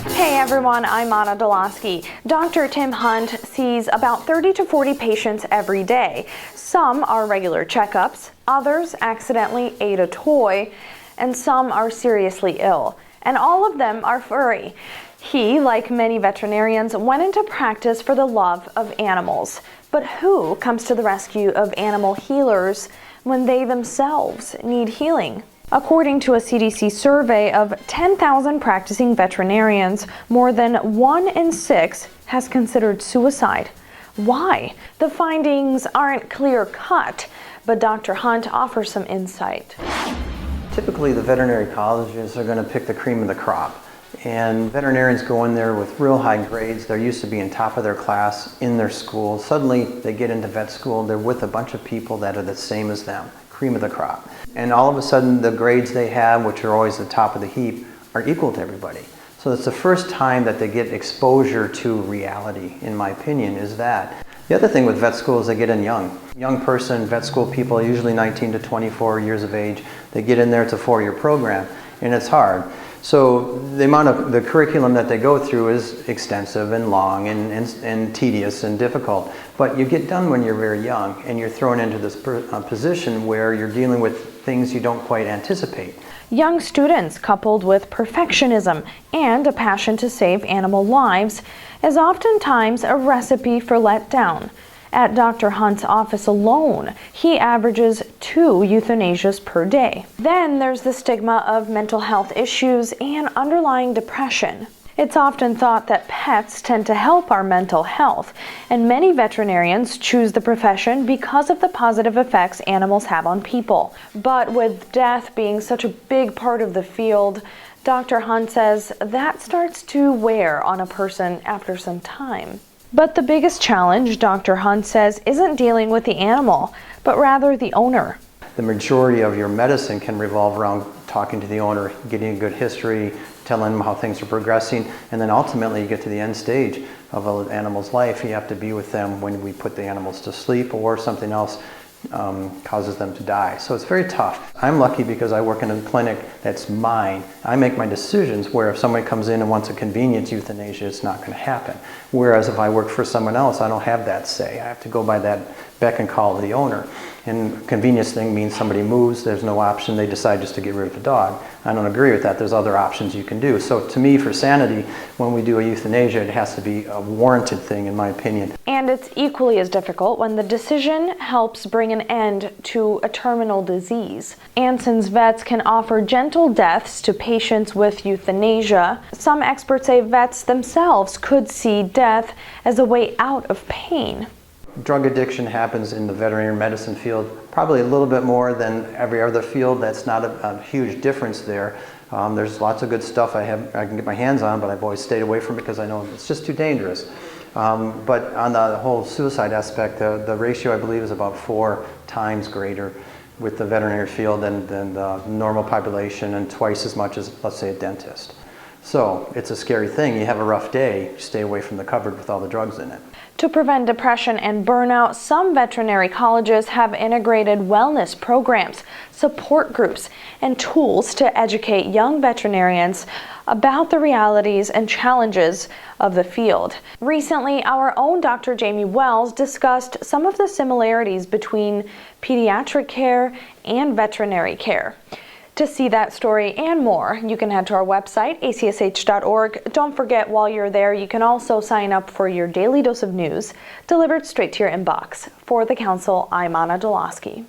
Hey everyone, I'm Anna Dolosky. Dr. Tim Hunt sees about 30 to 40 patients every day. Some are regular checkups, others accidentally ate a toy, and some are seriously ill. And all of them are furry. He, like many veterinarians, went into practice for the love of animals. But who comes to the rescue of animal healers when they themselves need healing? According to a CDC survey of 10,000 practicing veterinarians, more than 1 in 6 has considered suicide. Why? The findings aren't clear-cut, but Dr. Hunt offers some insight. Typically, the veterinary colleges are going to pick the cream of the crop. And veterinarians go in there with real high grades. They're used to being top of their class in their school. Suddenly, they get into vet school. They're with a bunch of people that are the same as them, cream of the crop. And all of a sudden, the grades they have, which are always the top of the heap, are equal to everybody. So it's the first time that they get exposure to reality, in my opinion, is that. The other thing with vet school is they get in young. Young person, vet school people, usually 19 to 24 years of age, they get in there, it's a 4-year program, and it's hard. So the amount of the curriculum that they go through is extensive and long and tedious and difficult. But you get done when you're very young, and you're thrown into this position where you're dealing with things you don't quite anticipate. Young students, coupled with perfectionism and a passion to save animal lives, is oftentimes a recipe for letdown. At Dr. Hunt's office alone, he averages 2 euthanasias per day. Then there's the stigma of mental health issues and underlying depression. It's often thought that pets tend to help our mental health, and many veterinarians choose the profession because of the positive effects animals have on people. But with death being such a big part of the field, Dr. Hunt says that starts to wear on a person after some time. But the biggest challenge, Dr. Hunt says, isn't dealing with the animal, but rather the owner. The majority of your medicine can revolve around talking to the owner, getting a good history, telling them how things are progressing, and then ultimately you get to the end stage of an animal's life. You have to be with them when we put the animals to sleep or something else causes them to die. So it's very tough. I'm lucky because I work in a clinic that's mine. I make my decisions, where if someone comes in and wants a convenience euthanasia, it's not going to happen. Whereas if I work for someone else, I don't have that say. I have to go by that beck and call of the owner. And convenience thing means somebody moves, there's no option, they decide just to get rid of the dog. I don't agree with that. There's other options you can do. So to me, for sanity, when we do a euthanasia, it has to be a warranted thing, in my opinion. And it's equally as difficult when the decision helps bring an end to a terminal disease. And since vets can offer gentle deaths to patients with euthanasia, some experts say vets themselves could see death as a way out of pain. Drug addiction happens in the veterinary medicine field probably a little bit more than every other field. That's not a huge difference there. There's lots of good stuff I can get my hands on, but I've always stayed away from it because I know it's just too dangerous. But on the whole suicide aspect, the ratio I believe is about 4 times greater with the veterinary field than the normal population, and twice as much as, let's say, a dentist. So it's a scary thing. You have a rough day, stay away from the cupboard with all the drugs in it. To prevent depression and burnout, some veterinary colleges have integrated wellness programs, support groups, and tools to educate young veterinarians about the realities and challenges of the field. Recently, our own Dr. Jamie Wells discussed some of the similarities between pediatric care and veterinary care. To see that story and more, you can head to our website, acsh.org. Don't forget, while you're there, you can also sign up for your daily dose of news delivered straight to your inbox. For the Council, I'm Anna Dolosky.